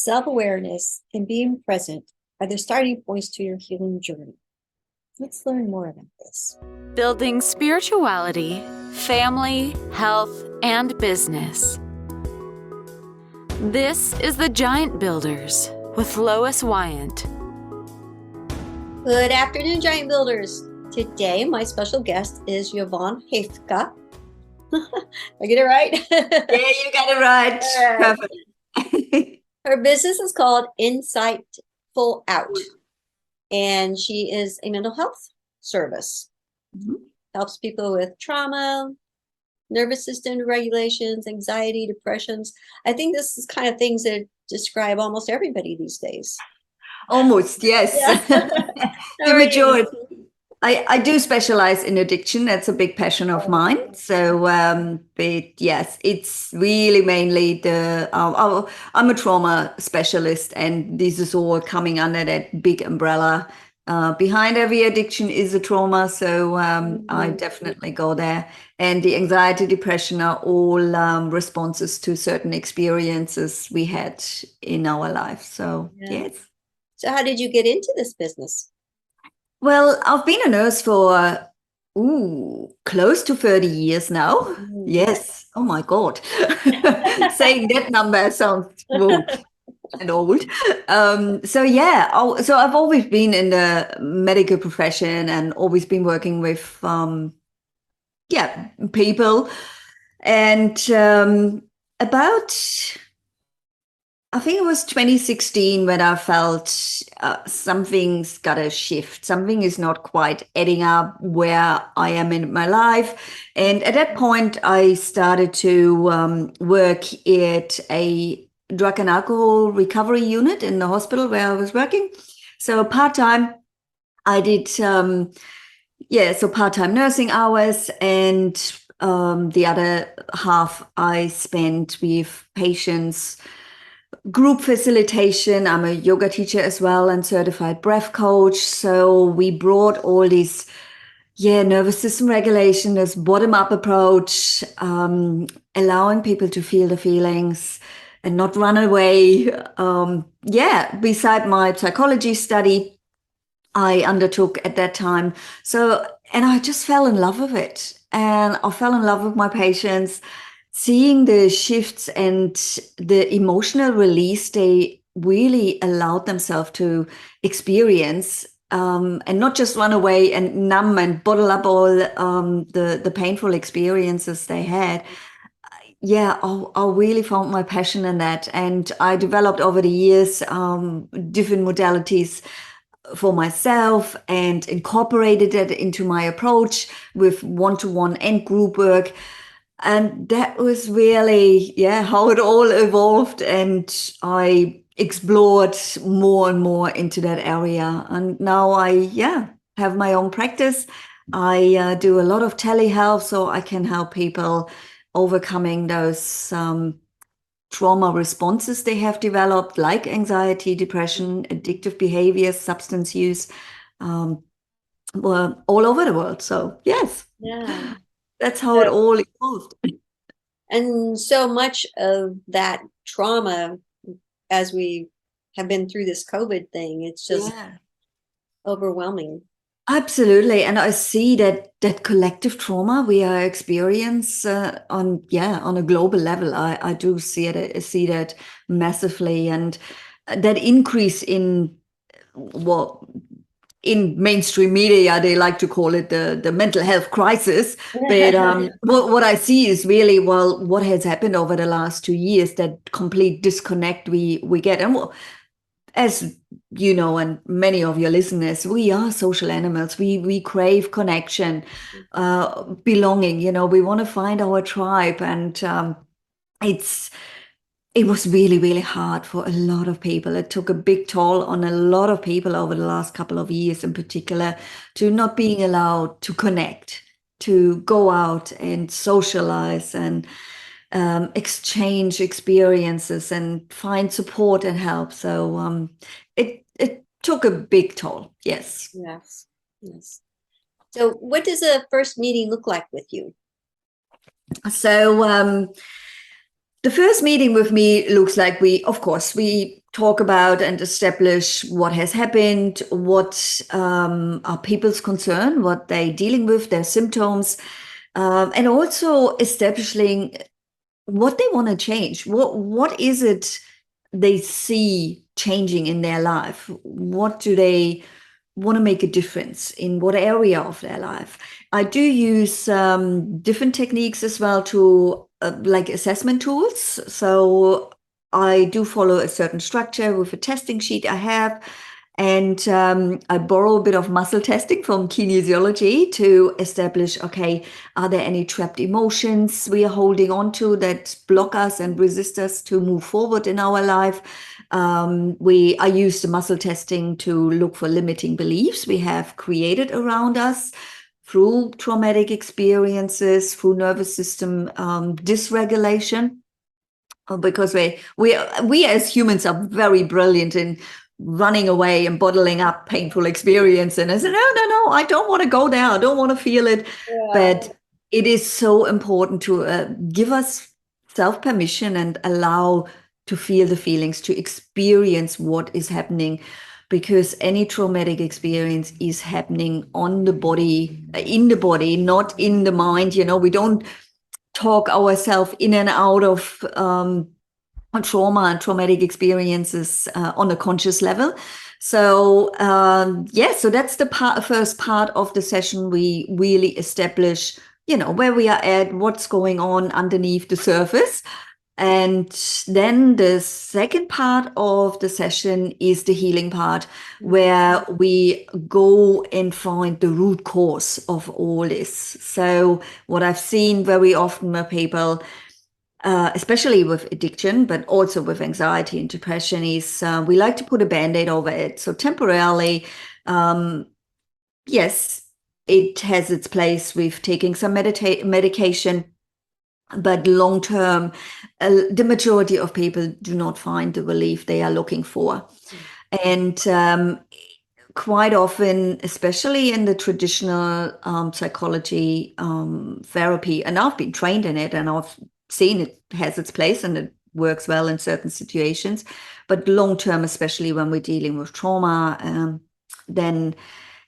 Self-awareness and being present are the starting points to your healing journey. Let's learn more about this. Building spirituality, family, health, and business. This is the Giant Builders with Lois Wyant. Good afternoon, Giant Builders. Today, my special guest is Yvonne Hefka. I get it right? Yeah, you got it right. Perfect. Her business is called Insightful Out, and she is a mental health service. Helps people with trauma, nervous system regulations, anxiety, depressions. I think this is kind of things that describe almost everybody these days. Almost, yes. Yeah. The majority. I do specialize in addiction. That's a big passion of mine. So, but yes, it's really mainly I'm a trauma specialist, and this is all coming under that big umbrella. Behind every addiction is a trauma. So I definitely go there. And the anxiety, depression are all responses to certain experiences we had in our life. So, yes. So how did you get into this business? Well, I've been a nurse for close to 30 years now. Yes. Oh my God. Saying that number sounds and old. So I've always been in the medical profession and always been working with people. And about I think it was 2016 when I felt something's got to shift. Something is not quite adding up where I am in my life. And at that point, I started to work at a drug and alcohol recovery unit in the hospital where I was working. So part-time, I did, part-time nursing hours, and the other half I spent with patients, group facilitation. I'm a yoga teacher as well and certified breath coach. So we brought all these, nervous system regulation, this bottom-up approach, allowing people to feel the feelings and not run away. Beside my psychology study, I undertook at that time. And I just fell in love with it. And I fell in love with my patients. Seeing the shifts and the emotional release they really allowed themselves to experience, and not just run away and numb and bottle up all the painful experiences they had. I really found my passion in that. And I developed over the years different modalities for myself and incorporated that into my approach with one-to-one and group work. And that was really, how it all evolved. And I explored more and more into that area. And now I, have my own practice. I do a lot of telehealth, so I can help people overcoming those trauma responses they have developed, like anxiety, depression, addictive behaviors, substance use, all over the world. So, yes. Yeah. That's how it all evolved. And so much of that trauma, as we have been through this COVID thing, it's just overwhelming. Absolutely. And I see that collective trauma we are experience on a global level. I do see that massively, and that increase in in mainstream media, they like to call it the mental health crisis. But what I see is really, what has happened over the last 2 years, that complete disconnect we get. And as you know, and many of your listeners, we are social animals. We crave connection, belonging. We want to find our tribe. And it was really, really hard for a lot of people. It took a big toll on a lot of people over the last couple of years in particular, to not being allowed to connect, to go out and socialize and exchange experiences and find support and help. So it took a big toll. Yes. Yes. So what does a first meeting look like with you? So The first meeting with me looks like of course, we talk about and establish what has happened, what are people's concern, what they're dealing with, their symptoms, and also establishing what they want to change. What is it they see changing in their life? What do they want to make a difference in what area of their life? I do use different techniques as well to like assessment tools. So I do follow a certain structure with a testing sheet I have. And I borrow a bit of muscle testing from kinesiology to establish, okay, are there any trapped emotions we are holding on to that block us and resist us to move forward in our life? I use the muscle testing to look for limiting beliefs we have created around us through traumatic experiences, through nervous system dysregulation, because we as humans are very brilliant in running away and bottling up painful experience. And I said, no, I don't want to go there. I don't want to feel it. Yeah. But it is so important to give us self-permission and allow to feel the feelings, to experience what is happening, because any traumatic experience is happening on the body, in the body, not in the mind. We don't talk ourselves in and out of trauma and traumatic experiences on a conscious level. So so that's the first part of the session. We really establish, where we are at, what's going on underneath the surface. And then the second part of the session is the healing part, where we go and find the root cause of all this. So what I've seen very often with people, especially with addiction, but also with anxiety and depression, is we like to put a Band-Aid over it. So temporarily, yes, it has its place with taking some medication, but long term, the majority of people do not find the relief they are looking for. And quite often, especially in the traditional psychology therapy, and I've been trained in it and I've seen it has its place and it works well in certain situations, but long term, especially when we're dealing with trauma, then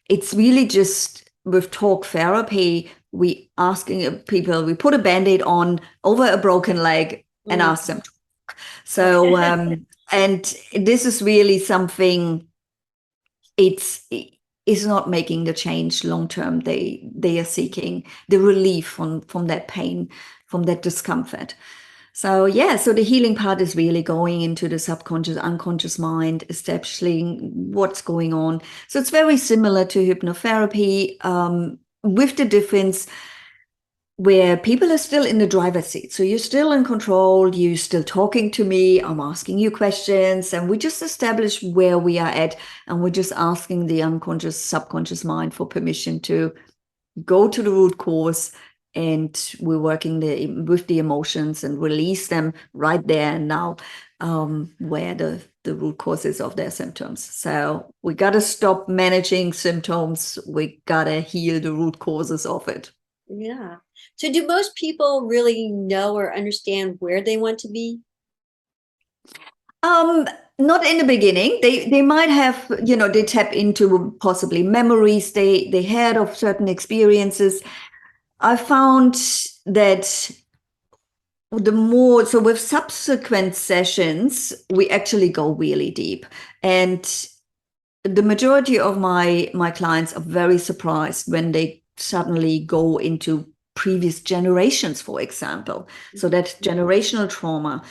it's really just with talk therapy, we asking people, we put a Band-Aid on over a broken leg and ask them to walk. So and this is really something, it's not making the change long term. They are seeking the relief from that pain, from that discomfort. So so the healing part is really going into the subconscious, unconscious mind, establishing what's going on. So it's very similar to hypnotherapy, with the difference where people are still in the driver's seat. So you're still in control, you're still talking to me, I'm asking you questions, and we just establish where we are at, and we're just asking the unconscious, subconscious mind for permission to go to the root cause, and we're working with the emotions and release them right there and now, where the root causes of their symptoms. So we got to stop managing symptoms. We got to heal the root causes of it. Yeah. So do most people really know or understand where they want to be? Not in the beginning. They might have, they tap into possibly memories they had of certain experiences. I found that so with subsequent sessions, we actually go really deep. And the majority of my clients are very surprised when they suddenly go into previous generations, for example. So that generational trauma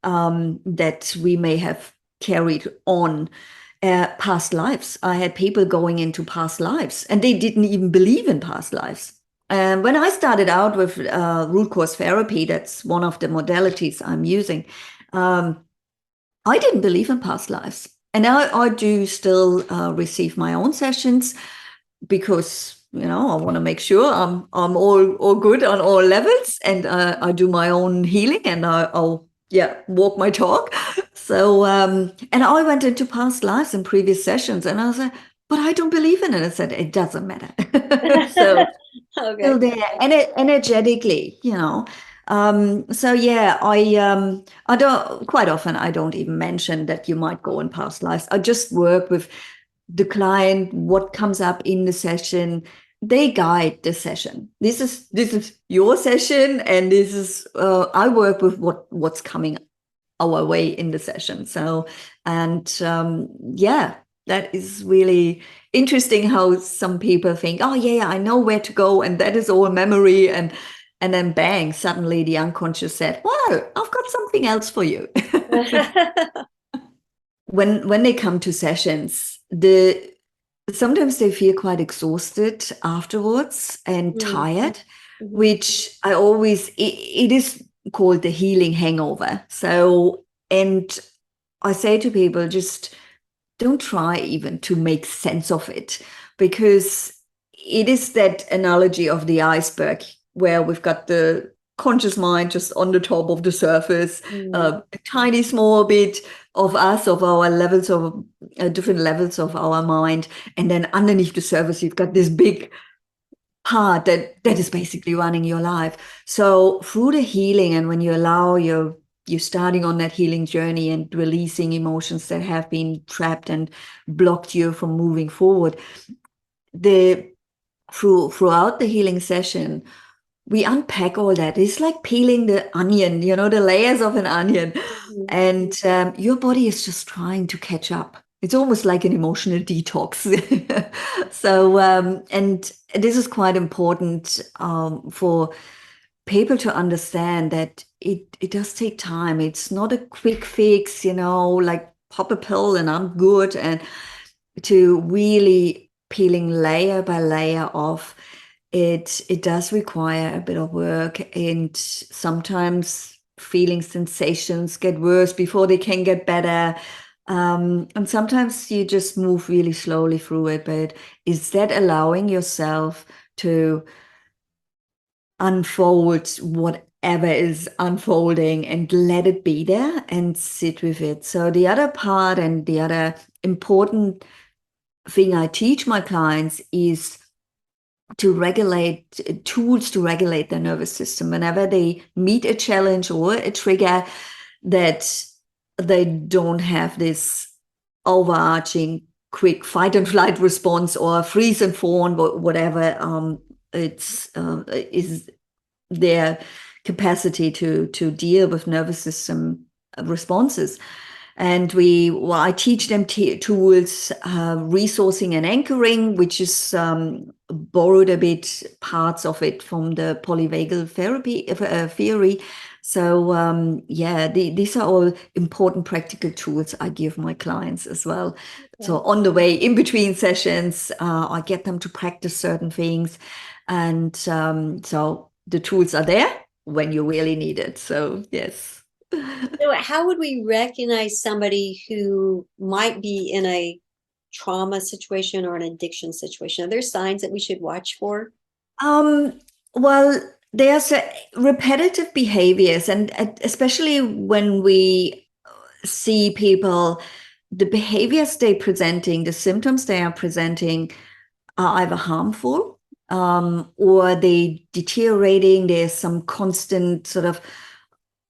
that we may have carried on, past lives. I had people going into past lives and they didn't even believe in past lives. And when I started out with root cause therapy, that's one of the modalities I'm using, I didn't believe in past lives. And I do still receive my own sessions because, I want to make sure I'm all good on all levels, and I do my own healing, and I'll walk my talk. So and I went into past lives in previous sessions, and I was like, but I don't believe in it. I said, it doesn't matter. So Okay. still there, energetically, So yeah, I don't quite often I don't even mention that you might go in past lives. I just work with the client, what comes up in the session. They guide the session. This is your session, and this is I work with what's coming our way in the session. So, and yeah, that is really interesting how some people think, oh yeah, I know where to go, and that is all memory, and then bang, suddenly the unconscious said, well, I've got something else for you. When they come to sessions, sometimes they feel quite exhausted afterwards and tired, which it is called the healing hangover. So, and I say to people, just don't try even to make sense of it, because it is that analogy of the iceberg where we've got the conscious mind just on the top of the surface, a tiny small bit of us, of our levels of different levels of our mind. And then underneath the surface, you've got this big part that is basically running your life. So through the healing, and when you allow you're starting on that healing journey and releasing emotions that have been trapped and blocked you from moving forward, throughout the healing session, we unpack all that. It's like peeling the onion, the layers of an onion. And your body is just trying to catch up. It's almost like an emotional detox. So, and this is quite important for people to understand that it does take time. It's not a quick fix, like pop a pill and I'm good. And to really peeling layer by layer off, it does require a bit of work, and sometimes feeling sensations get worse before they can get better. And sometimes you just move really slowly through it, but is that allowing yourself to unfold whatever is unfolding and let it be there and sit with it? So the other part and the other important thing I teach my clients is to regulate tools to regulate their nervous system whenever they meet a challenge or a trigger, that they don't have this overarching quick fight and flight response or freeze and fawn, whatever is their capacity to deal with nervous system responses. And I teach them tools, resourcing and anchoring, which is borrowed a bit parts of it from the polyvagal therapy theory. So these are all important practical tools I give my clients as well. Okay. So on the way, in between sessions, I get them to practice certain things, and so the tools are there when you really need it. So yes. So how would we recognize somebody who might be in a trauma situation or an addiction situation? Are there signs that we should watch for? Well, there's repetitive behaviors, and especially when we see people, the behaviors they're presenting, the symptoms they are presenting are either harmful or they deteriorating. There's some constant sort of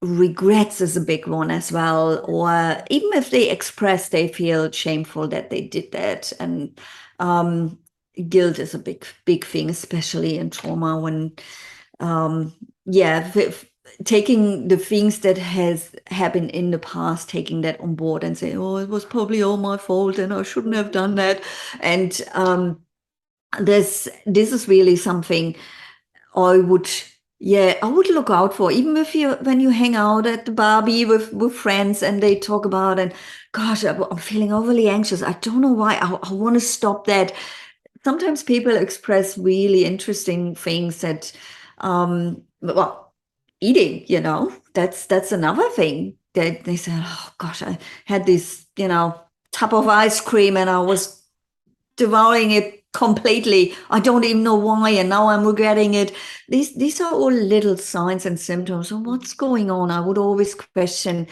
regrets is a big one as well, or even if they express they feel shameful that they did that. And guilt is a big thing, especially in trauma, when taking the things that has happened in the past, taking that on board and say, oh, it was probably all my fault and I shouldn't have done that. And this is really something I would look out for, even when you hang out at the Barbie with friends and they talk about, and gosh, I'm feeling overly anxious. I don't know why. I want to stop that. Sometimes people express really interesting things that, eating, that's another thing that they say, oh gosh, I had this, tub of ice cream and I was devouring it completely. I don't even know why, and now I'm regretting it. These are all little signs and symptoms of what's going on. I would always question,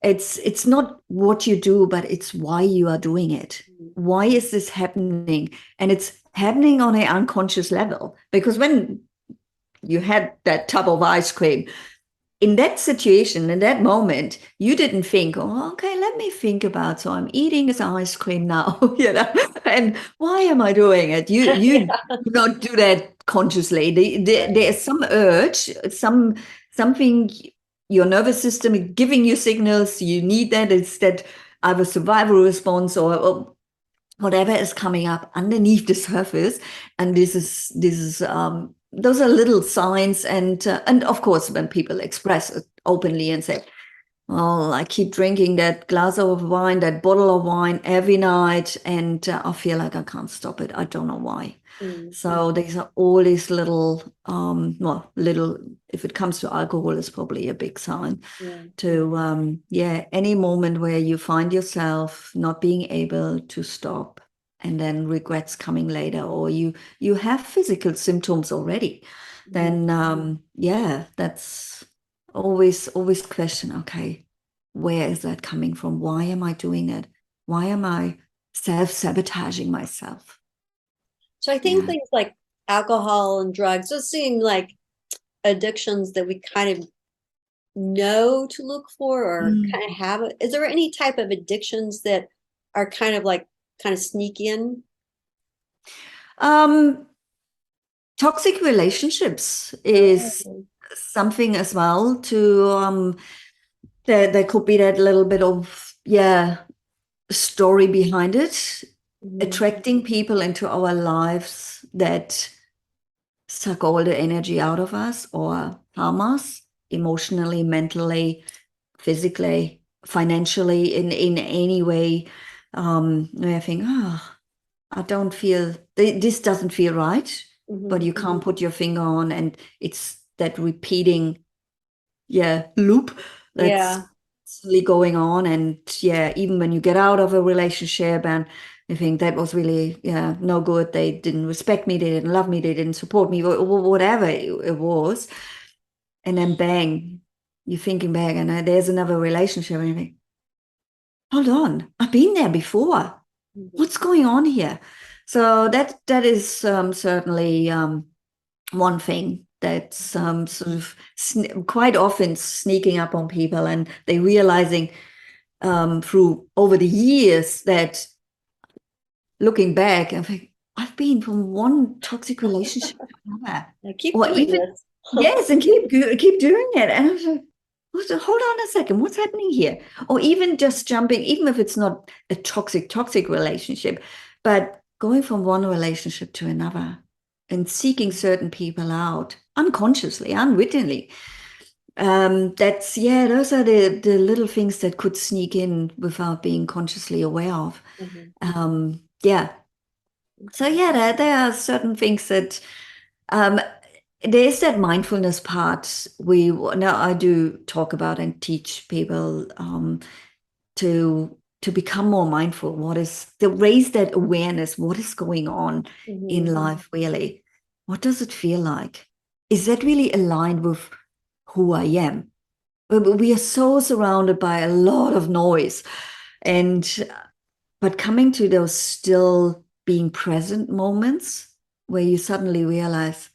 it's not what you do, but it's why you are doing it. Why is this happening? And it's happening on an unconscious level, because when you had that tub of ice cream, in that situation, in that moment, you didn't think, oh, okay, let me think about, so I'm eating this ice cream now, and why am I doing it? You do not do that consciously. There's some urge, something your nervous system is giving you signals. You need that. It's that either survival response or whatever is coming up underneath the surface. And this is those are little signs. And of course, when people express it openly and say, well, I keep drinking that glass of wine, that bottle of wine every night, and I feel like I can't stop it. I don't know why. So these are all these little, if it comes to alcohol, it's probably a big sign to, any moment where you find yourself not being able to stop and then regrets coming later, or you have physical symptoms already, then, that's always question, okay, where is that coming from? Why am I doing it? Why am I self-sabotaging myself? So I think things like alcohol and drugs, those seem like addictions that we kind of know to look for or kind of have. Is there any type of addictions that are kind of sneak in? Toxic relationships is something as well to there could be that little bit of story behind it, attracting people into our lives that suck all the energy out of us or harm us emotionally, mentally, physically, financially, in any way. I think, I don't feel, this doesn't feel right, but you can't put your finger on, and it's that repeating, loop that's constantly going on. And even when you get out of a relationship and I think that was really, no good. They didn't respect me. They didn't love me. They didn't support me, whatever it was. And then bang, you're thinking back and there's another relationship and you think, hold on, I've been there before. What's going on here? So that is certainly one thing that's sort of quite often sneaking up on people, and they realizing through over the years that looking back, I think I've been from one toxic relationship to another, or even this. yes, and keep doing it. And I was like, hold on a second, what's happening here? Or even just jumping, even if it's not a toxic relationship, but going from one relationship to another and seeking certain people out unconsciously, unwittingly. Those are the little things that could sneak in without being consciously aware of. So there are certain things that there's that mindfulness part I do talk about and teach people to become more mindful. To raise that awareness, what is going on in life really? What does it feel like? Is that really aligned with who I am? We are so surrounded by a lot of noise, but coming to those still being present moments where you suddenly realize,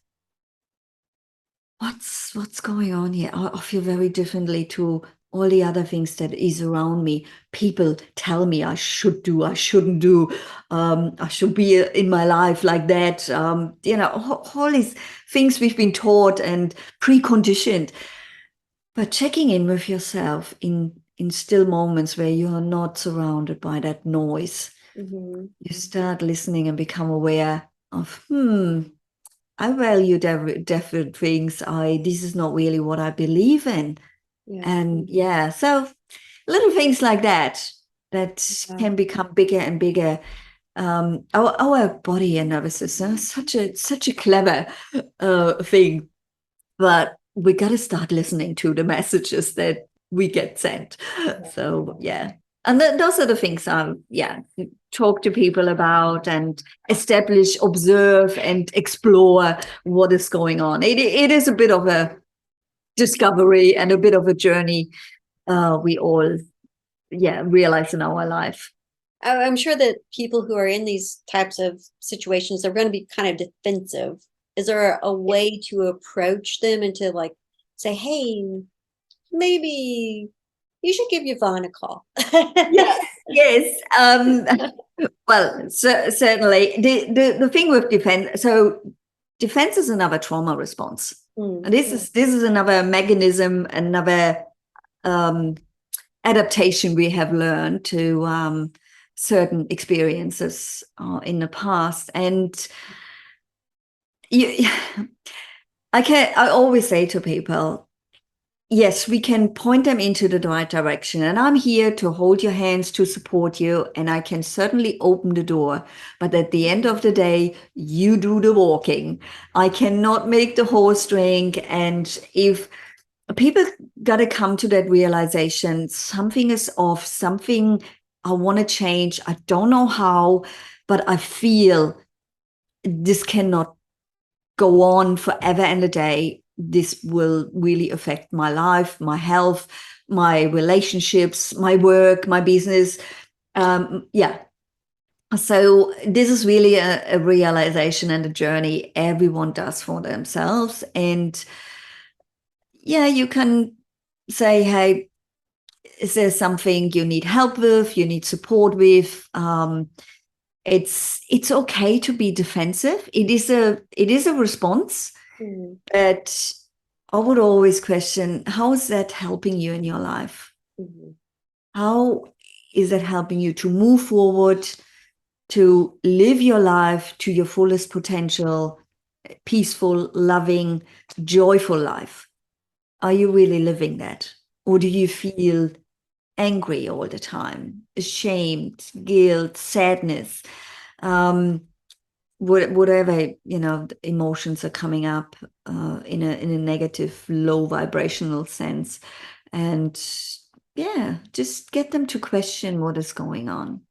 what's going on here? I feel very differently to all the other things that is around me. People tell me I should do, I shouldn't do, I should be in my life like that. All these things we've been taught and preconditioned. But checking in with yourself in still moments where you are not surrounded by that noise, you start listening and become aware of, I value different things. This is not really what I believe in. And so little things like that can become bigger and bigger. Our body and nervous system is such a clever thing, but we got to start listening to the messages that we get sent. So and those are the things I talk to people about and establish, observe, and explore what is going on. It is a bit of a discovery and a bit of a journey we all realize in our life. I'm sure that people who are in these types of situations are going to be kind of defensive. Is there a way to approach them and to say, hey, maybe you should give Yvonne a call. Yes, yes. Well, certainly. The thing with defense, so defense is another trauma response. And this is another mechanism, another adaptation we have learned to certain experiences in the past. And I always say to people, yes, we can point them into the right direction. And I'm here to hold your hands, to support you. And I can certainly open the door. But at the end of the day, you do the walking. I cannot make the horse drink. And if people got to come to that realization, something is off, something I want to change. I don't know how, but I feel this cannot go on forever and a day. This will really affect my life, my health, my relationships, my work, my business. Yeah. So this is really a realization and a journey everyone does for themselves. And yeah, you can say, hey, is there something you need help with, you need support with? It's okay to be defensive. It is a response. But I would always question, how is that helping you in your life? How is that helping you to move forward, to live your life to your fullest potential, peaceful, loving, joyful life? Are you really living that? Or do you feel angry all the time, ashamed, guilt, sadness? Whatever emotions are coming up in a negative, low vibrational sense, and yeah, just get them to question what is going on.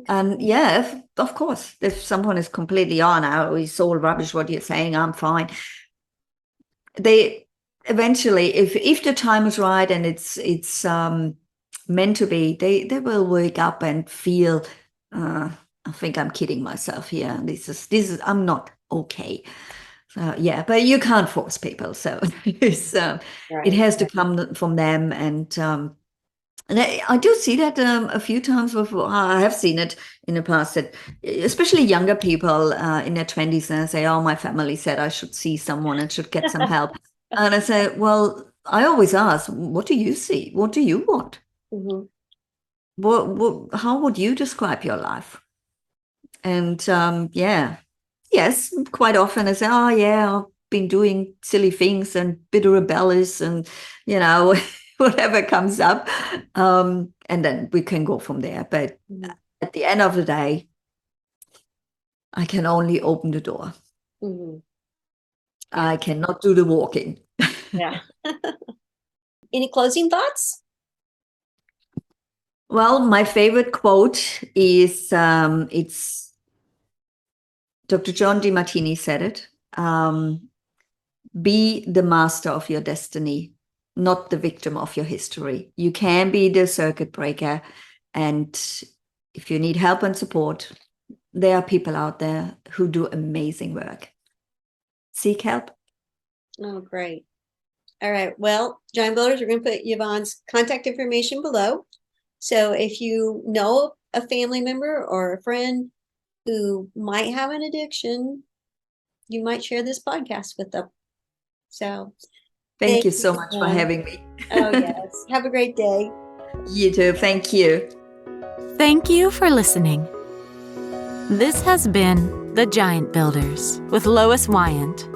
And yeah, of course, if someone is completely oh, it's all rubbish what you're saying, I'm fine. They eventually, if the time is right and it's meant to be, they will wake up and feel. I think I'm kidding myself here. This is I'm not okay. So yeah, but you can't force people. So it has to come from them. And I do see that a few times before. I have seen it in the past that especially younger people in their 20s and say, oh, my family said I should see someone and should get some help. And I say, well, I always ask, what do you see? What do you want? How would you describe your life? And yeah, yes, quite often I say, oh yeah, I've been doing silly things and bit rebellious and, whatever comes up. And then we can go from there. But at the end of the day, I can only open the door. I cannot do the walking. Yeah. Any closing thoughts? Well, my favorite quote is, it's Dr. John Demartini said it. Be the master of your destiny, not the victim of your history. You can be the circuit breaker. And if you need help and support, there are people out there who do amazing work. Seek help. Oh, great. All right. Well, Giant Builders, we're going to put Yvonne's contact information below. So if you know a family member or a friend who might have an addiction, you might share this podcast with them. So thank you so much for having me. Oh, yes. Have a great day. You too. Thank you. Thank you for listening. This has been The Giant Builders with Lois Wyant.